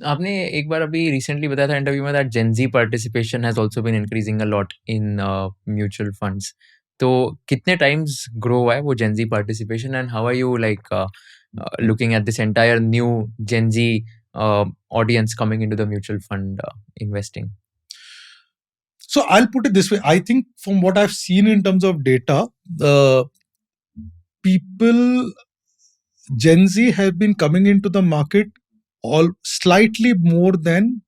आपने एक बार अभी रिसेंटली बताया था इंटरव्यू में that Gen Z participation has also been increasing a lot in mutual funds. तो कितने टाइम्स ग्रो हुआ है वो Gen Z participation and how are you like looking at this entire new Gen Z audience coming into the mutual fund investing? So I'll put it this way. I think from what I've seen in terms of data, people, Gen Z have been coming into the market all slightly more than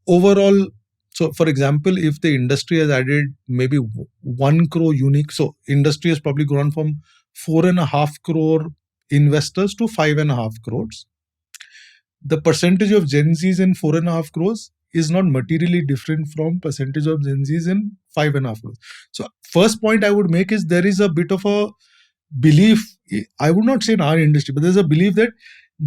overall. So for example, if the industry has added maybe 1 crore unique, so industry has probably grown from 4.5 crore investors to 5.5 crores. The percentage of Gen Zs in 4.5 crores is not materially different from percentage of Gen Zs in 5.5 crores. So first point I would make is there is a bit of a belief, I would not say in our industry, but there's a belief that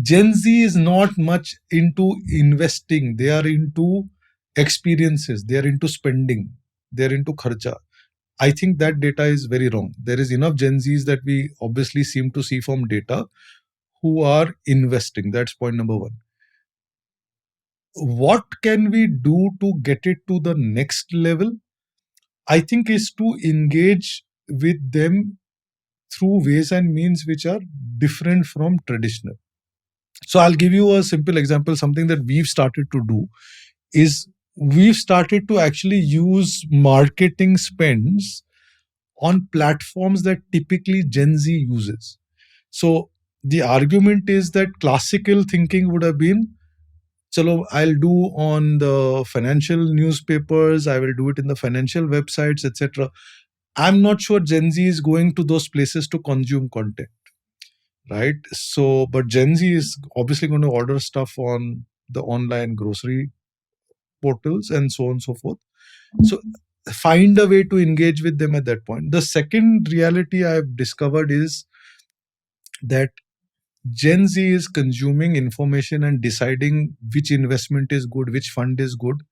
Gen Z is not much into investing. They are into experiences. They are into spending. They are into kharcha. I think that data is very wrong. There is enough Gen Zs that we obviously seem to see from data who are investing. That's point number one. What can we do to get it to the next level? I think is to engage with them through ways and means which are different from traditional. So I'll give you a simple example. Something that we've started to do is we've started to actually use marketing spends on platforms that typically Gen Z uses. So the argument is that classical thinking would have been, chalo, I'll do on the financial newspapers, I will do it in the financial websites, etc. I'm not sure Gen Z is going to those places to consume content, right? So, but Gen Z is obviously going to order stuff on the online grocery portals and so on and so forth. So, find a way to engage with them at that point. The second reality I've discovered is that Gen Z is consuming information and deciding which investment is good, which fund is good,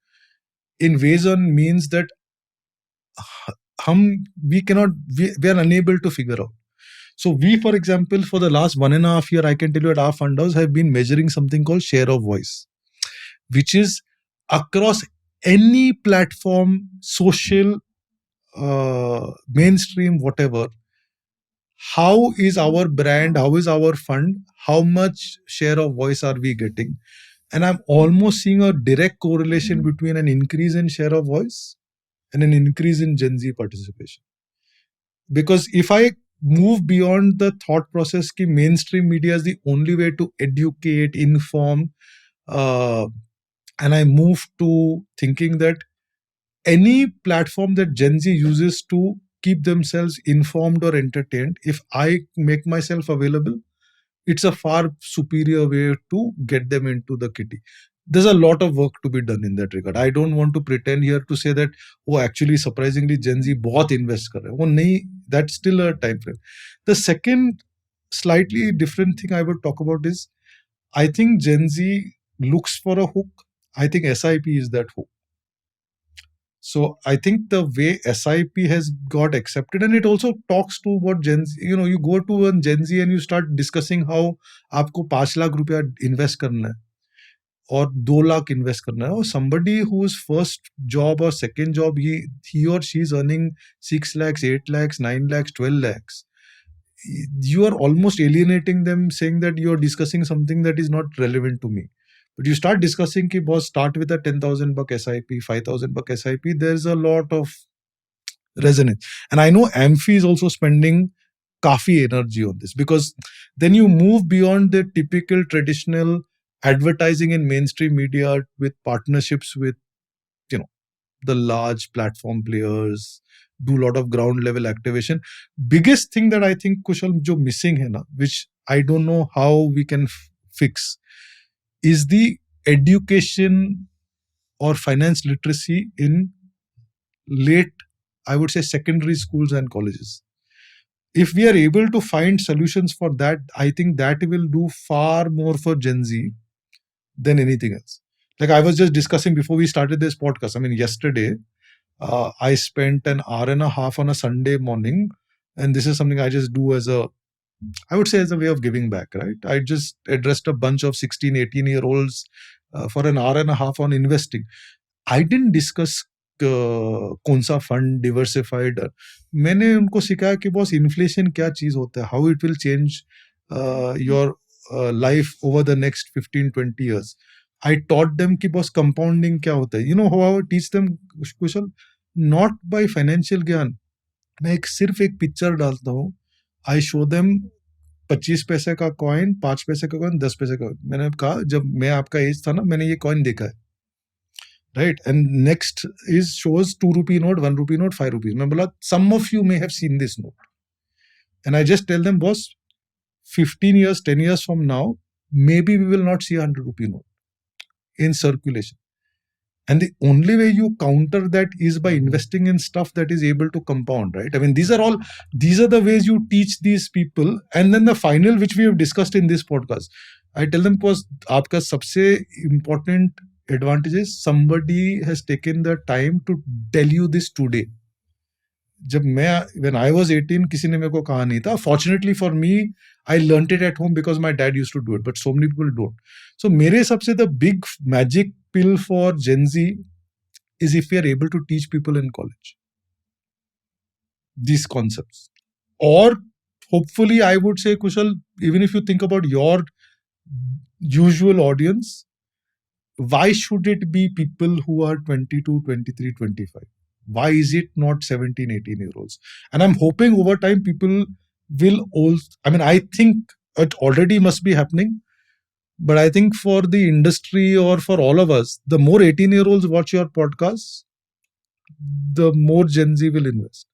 in ways and means that we are unable to figure out. So we, for example, for the last 1.5 years, I can tell you at our fund house have been measuring something called share of voice, which is across any platform, social, mainstream, whatever. How is our brand? How is our fund? How much share of voice are we getting? And I'm almost seeing a direct correlation between an increase in share of voice and an increase in Gen Z participation. Because if I move beyond the thought process ki mainstream media is the only way to educate, inform, and I move to thinking that any platform that Gen Z uses to keep themselves informed or entertained, if I make myself available, it's a far superior way to get them into the kitty. There's a lot of work to be done in that regard. I don't want to pretend here to say that, oh, actually, surprisingly, Gen Z बहुत invest कर रहे हैं. वो नहीं, that's still a time frame. The second slightly different thing I would talk about is, I think Gen Z looks for a hook. I think SIP is that hook. So I think the way SIP has got accepted, and it also talks to what Gen Z, you go to a Gen Z and you start discussing how आपको 5 लाख रुपया invest करना है or 2 lakh invest करना है, or somebody whose first job or second job, he or she is earning 6 lakhs, 8 lakhs, 9 lakhs, 12 lakhs. You are almost alienating them, saying that you are discussing something that is not relevant to me. But you start discussing ki boss, start with a 10,000 buck SIP, 5,000 buck SIP. There's a lot of resonance. And I know Amphi is also spending kafi energy on this, because then you move beyond the typical traditional advertising in mainstream media with partnerships with, the large platform players, do a lot of ground level activation. Biggest thing that I think, Kushal, jo missing hai na, which I don't know how we can fix, is the education or finance literacy in late, I would say, secondary schools and colleges. If we are able to find solutions for that, I think that will do far more for Gen Z than anything else. Like I was just discussing before we started this podcast. I mean, yesterday, I spent an hour and a half on a Sunday morning, and this is something I just do as a I would say as a way of giving back, right? I just addressed a bunch of 16, 18-year-olds for an hour and a half on investing. I didn't discuss कौन सा fund diversified. मैंने उनको सिखाया कि boss inflation क्या चीज होता है, how it will change your life over the next 15-20 years. I taught them कि बॉस कंपाउंडिंग क्या होता है. You know how I teach them, Kusal, not by financial ज्ञान. मैं सिर्फ एक पिक्चर डालता हूँ. आई शो देम 25 पैसे का कॉइन, 5 पैसे का कॉइन, 10 पैसे का. मैंने कहा जब मैं आपका एज था ना, मैंने ये कॉइन देखा है, right. And next is shows 2 rupee note, 1 rupee note, 5 rupees. मैं बोला some of you may have seen this note. And I just tell them boss 15 years, 10 years from now, maybe we will not see 100 rupee note in circulation. And the only way you counter that is by investing in stuff that is able to compound, right? I mean, these are the ways you teach these people. And then the final, which we have discussed in this podcast, I tell them, was aapka sabse important advantage is somebody has taken the time to tell you this today. जब मैं when I was 18 किसी ने मेरे को कहा नहीं था. Fortunately for me, I learnt it at home because my dad used to do it, but so many people don't. So मेरे हिसाब से the big magic pill for Gen Z is if we are able to teach people in college these concepts. Or hopefully, I would say, Kushal, even if you think about your usual audience, why should it be people who are 22, 23, 25? Why is it not 17, 18-year-olds? And I'm hoping over time people will also, I mean, I think it already must be happening, but I think for the industry or for all of us, the more 18-year-olds watch your podcast, the more Gen Z will invest.